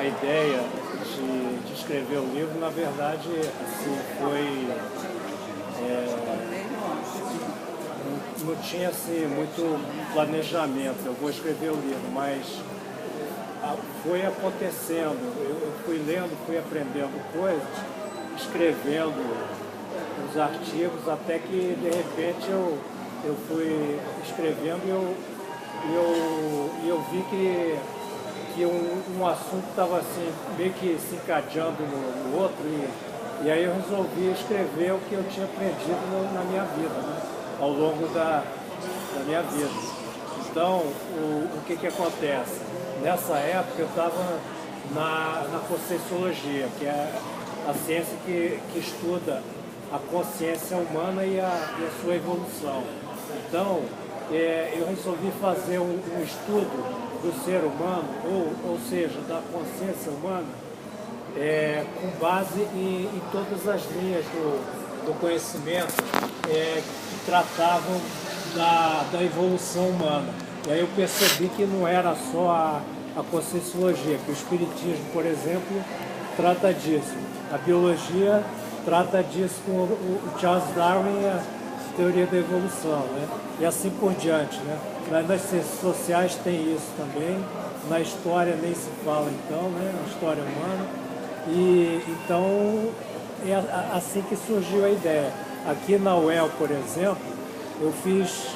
a ideia de escrever o livro, na verdade, assim, foi... não tinha assim, muito planejamento, eu vou escrever o livro, mas foi acontecendo, eu fui lendo, fui aprendendo coisas, escrevendo os artigos, até que de repente eu fui escrevendo e eu vi que um assunto estava assim, meio que se encadeando no outro, e aí eu resolvi escrever o que eu tinha aprendido na minha vida, né? Ao longo da minha vida. Então, o que acontece? Nessa época eu estava na Conscienciologia, que é a ciência que estuda a consciência humana e a sua evolução. Então, eu resolvi fazer um estudo do ser humano, ou seja, da consciência humana, com base em todas as linhas do conhecimento que tratavam da evolução humana. E aí eu percebi que não era só a Conscienciologia, que o Espiritismo, por exemplo, trata disso. A biologia trata disso com o Charles Darwin e a teoria da evolução, né? E assim por diante, né? Nas ciências sociais tem isso também, na história nem se fala então, né? A história humana. E então é assim que surgiu a ideia. Aqui na UEL, por exemplo, eu fiz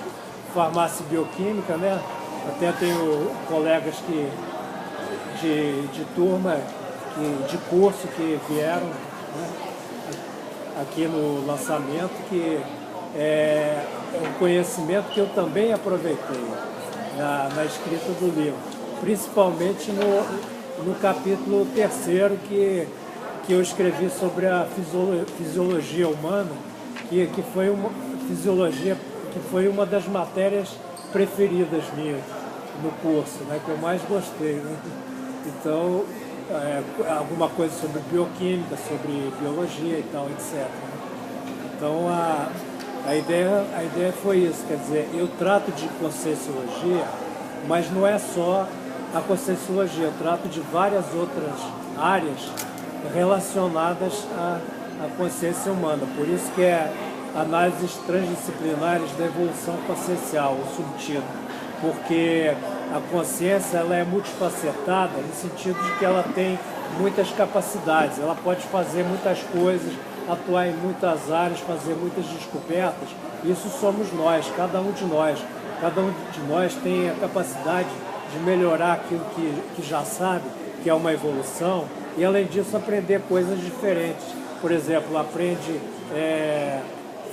farmácia bioquímica, né? Até tenho colegas de turma, de curso que vieram, né? Aqui no lançamento, que é um conhecimento que eu também aproveitei na escrita do livro, principalmente no capítulo 3º que eu escrevi sobre a fisiologia humana, que foi uma fisiologia que foi uma das matérias preferidas minhas no curso, né, que eu mais gostei, né? Então, alguma coisa sobre bioquímica, sobre biologia e tal, etc. Então, a ideia foi isso, quer dizer, eu trato de Conscienciologia, mas não é só a Conscienciologia, eu trato de várias outras áreas relacionadas à consciência humana. Por isso que é análises transdisciplinares da evolução consciencial, o subtítulo, porque a consciência ela é multifacetada no sentido de que ela tem muitas capacidades, ela pode fazer muitas coisas, atuar em muitas áreas, fazer muitas descobertas. Isso somos nós, cada um de nós. Cada um de nós tem a capacidade de melhorar aquilo que já sabe, que é uma evolução, e além disso aprender coisas diferentes. Por exemplo,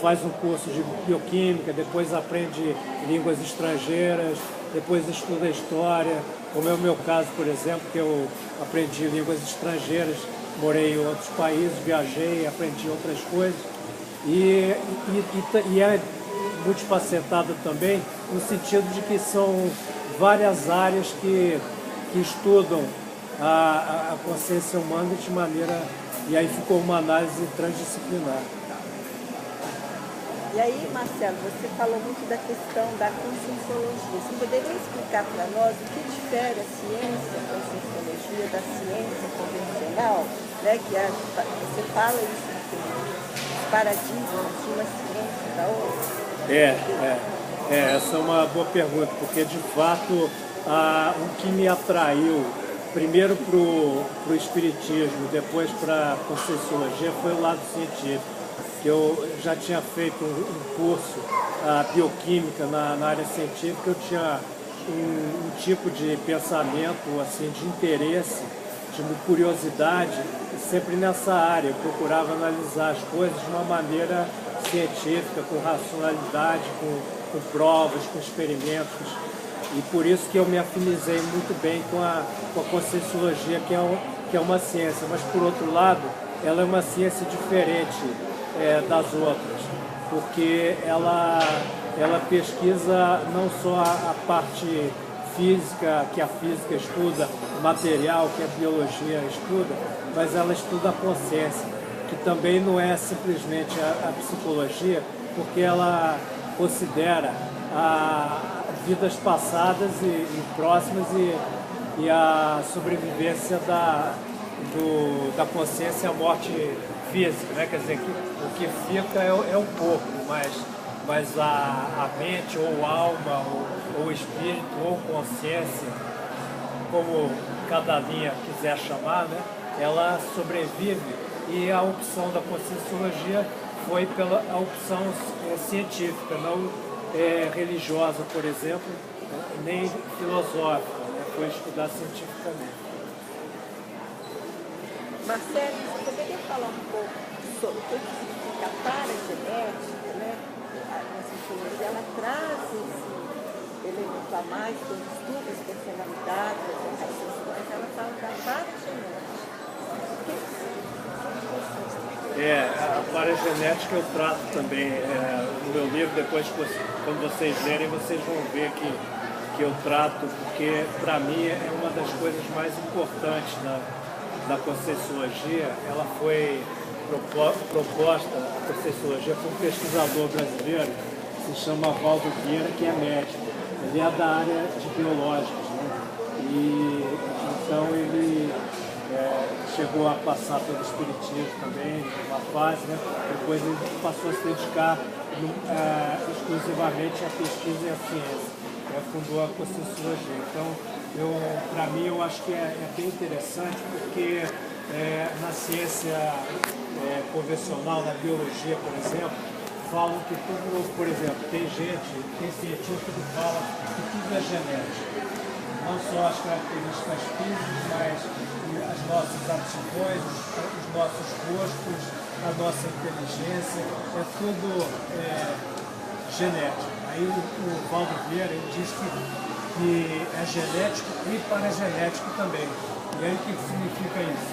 faz um curso de bioquímica, depois aprende línguas estrangeiras, depois estuda história, como é o meu caso, por exemplo, que eu aprendi línguas estrangeiras, morei em outros países, viajei, aprendi outras coisas, e é multifacetado também, no sentido de que são várias áreas que estudam a consciência humana de maneira... E aí ficou uma análise transdisciplinar. E aí, Marcelo, você falou muito da questão da Conscienciologia. Você poderia explicar para nós o que difere a ciência, a Conscienciologia, da ciência convencional? Né? Você fala isso no filme, os paradigmas de uma ciência da outra? Essa é uma boa pergunta, porque de fato o que me atraiu primeiro para o Espiritismo, depois para a Conscienciologia, foi o lado científico. Eu já tinha feito um curso bioquímica na área científica, eu tinha um tipo de pensamento, assim, de interesse, de curiosidade, sempre nessa área. Eu procurava analisar as coisas de uma maneira científica, com racionalidade, com provas, com experimentos. E por isso que eu me afinizei muito bem com a Conscienciologia, que é uma ciência. Mas, por outro lado, ela é uma ciência diferente das outras, porque ela pesquisa não só a parte física, que a física estuda, o material, que a biologia estuda, mas ela estuda a consciência, que também não é simplesmente a psicologia, porque ela considera vidas passadas e próximas e a sobrevivência da consciência à morte física, né? Quer dizer, que o que fica é o corpo, mas a mente, ou alma, ou espírito, ou consciência, como cada linha quiser chamar, né? Ela sobrevive, e a opção da Conscienciologia foi pela a opção científica, não religiosa, por exemplo, nem filosófica, né? Foi estudar cientificamente. Marcelo, você poderia falar um pouco sobre o que significa a paragenética, né? A Conscienciologia, ela traz esse elemento a mais quando estuda as personalidades, as organizações, ela fala da paragenética. O que A paragenética eu trato também no meu livro. Depois, quando vocês lerem, vocês vão ver que eu trato, porque para mim é uma das coisas mais importantes da Conscienciologia. Ela foi proposta, a Conscienciologia, por um pesquisador brasileiro que se chama Valdo Vieira, que é médico. Ele é da área de biológicos, né? E então ele chegou a passar pelo espiritismo também, uma fase, né? Depois ele passou a se dedicar exclusivamente à pesquisa e à ciência. Fundou a Conscienciologia. Então, para mim, eu acho que é bem interessante, porque na ciência convencional, na biologia, por exemplo, falam que tudo, por exemplo, tem cientista que fala que tudo é genético. Não só as características físicas, mas as nossas aptidões, os nossos gostos, a nossa inteligência, é tudo genético. Aí o Valdo Vieira diz que é genético e paragenético também. E aí o que significa isso?